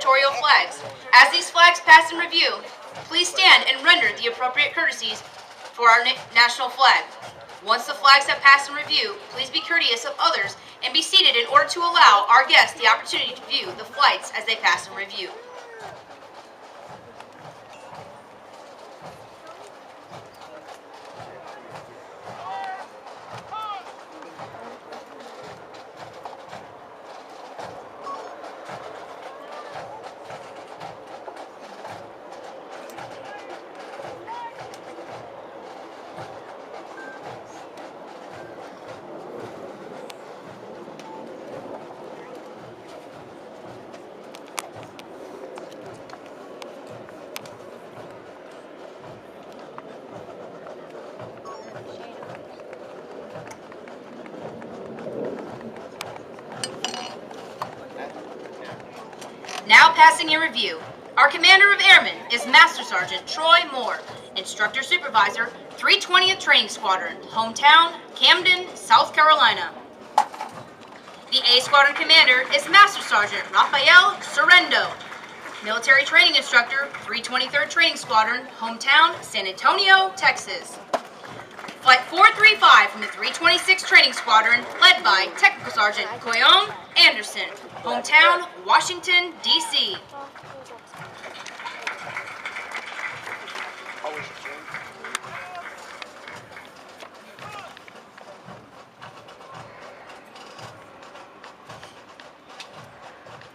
territorial flags. As these flags pass in review, please stand and render the appropriate courtesies for our national flag. Once the flags have passed in review, please be courteous of others and be seated in order to allow our guests the opportunity to view the flights as they pass in review. Now passing in review, our Commander of Airmen is Master Sergeant Troy Moore, Instructor Supervisor, 320th Training Squadron, hometown, Camden, South Carolina. The A Squadron Commander is Master Sergeant Rafael Sorrendo, Military Training Instructor, 323rd Training Squadron, hometown, San Antonio, Texas. Flight 435 from the 326th Training Squadron, led by Technical Sergeant Koyon Anderson, hometown, Washington, D.C.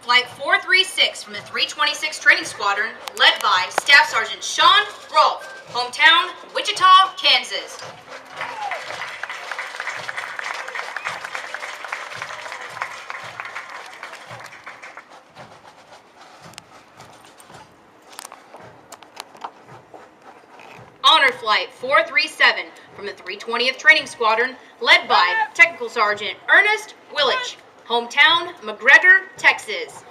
Flight 436 from the 326th Training Squadron, led by Staff Sergeant Sean Rolfe, hometown, Wichita, Kansas. Honor Flight 437 from the 320th Training Squadron, led by Technical Sergeant Ernest Willich, hometown, McGregor, Texas.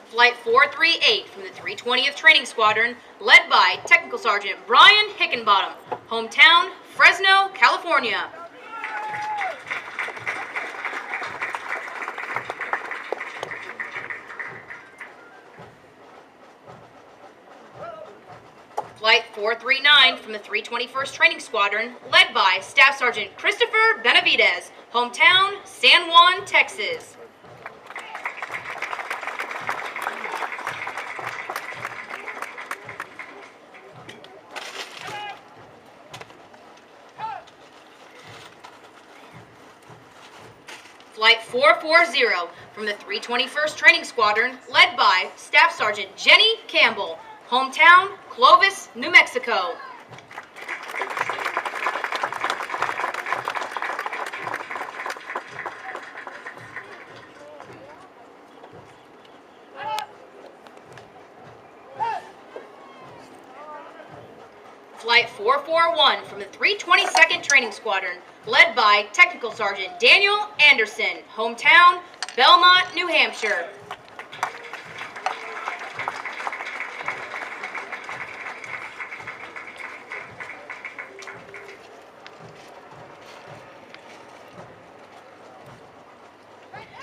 Flight 438 from the 320th Training Squadron, led by Technical Sergeant Brian Hickenbottom, hometown, Fresno, California. Flight 439 from the 321st Training Squadron, led by Staff Sergeant Christopher Benavidez, hometown, San Juan, Texas. Flight 440 from the 321st Training Squadron, led by Staff Sergeant Jenny Campbell, hometown, Clovis, New Mexico. Flight 441 from the 322nd Training Squadron, led by Technical Sergeant Daniel Anderson, hometown, Belmont, New Hampshire.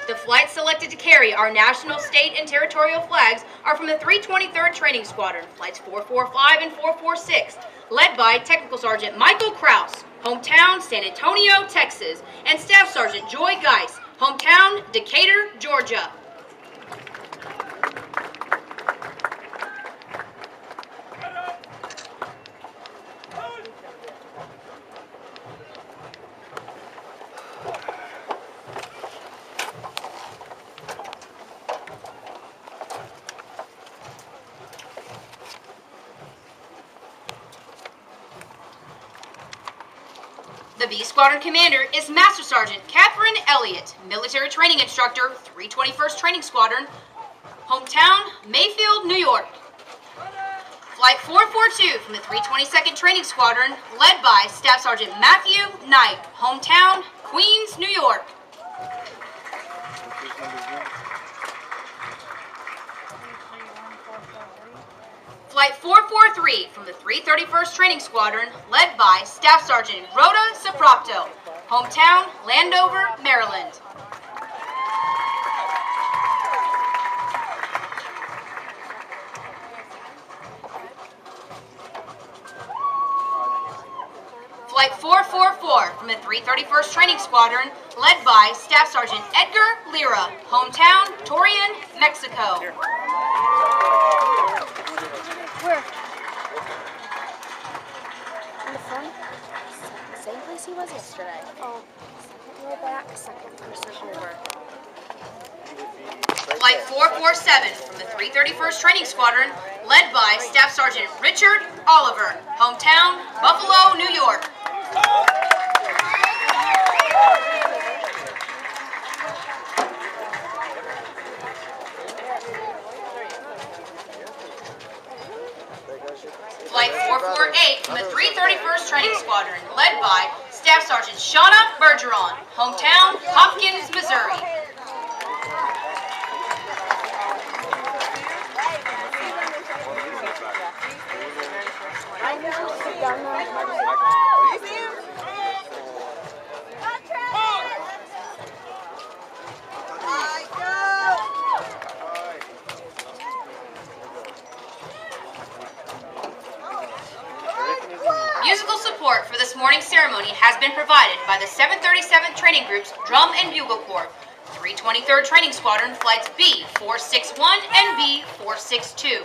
The flights selected to carry our national, state, and territorial flags are from the 323rd Training Squadron, flights 445 and 446, led by Technical Sergeant Michael Kraus, hometown, San Antonio, Texas, and Staff Sergeant Joy Geis, hometown, Decatur, Georgia. The B Squadron Commander is Master Sergeant Catherine Elliott, Military Training Instructor, 321st Training Squadron, hometown, Mayfield, New York. Flight 442 from the 322nd Training Squadron, led by Staff Sergeant Matthew Knight, hometown, Queens, New York. Flight 443 from the 331st Training Squadron, led by Staff Sergeant Rhoda Sapropto, hometown Landover, Maryland. Flight 444 from the 331st Training Squadron, led by Staff Sergeant Edgar Lira, hometown Torreon, Mexico. Where? In the front? Same place he was yesterday. Oh, go back a second. Circle over. Flight 447 from the 331st Training Squadron, led by Staff Sergeant Richard Oliver, hometown Buffalo, New York. Flight 448 from the 331st Training Squadron, led by Staff Sergeant Shauna Bergeron, hometown Hopkins, Missouri. Musical support for this morning's ceremony has been provided by the 737th Training Group's Drum and Bugle Corps, 323rd Training Squadron Flights B-461 and B-462.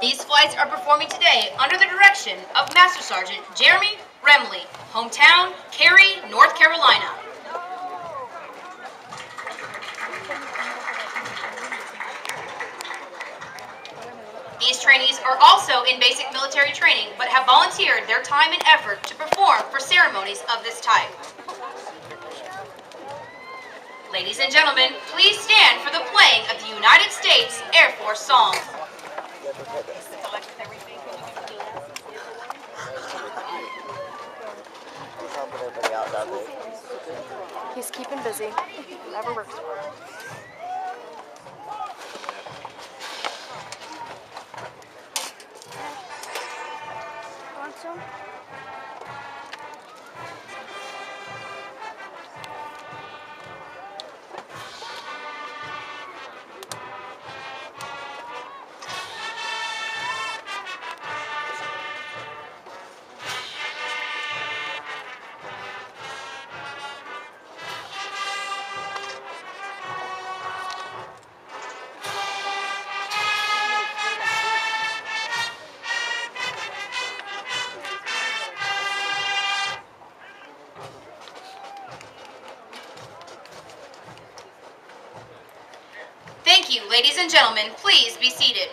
These flights are performing today under the direction of Master Sergeant Jeremy Remley, hometown Cary, North Carolina. These trainees are also in basic military training, but have volunteered their time and effort to perform for ceremonies of this type. Ladies and gentlemen, please stand for the playing of the United States Air Force song. He's keeping busy. Never works for him. Want some? Thank you, ladies and gentlemen. Please be seated.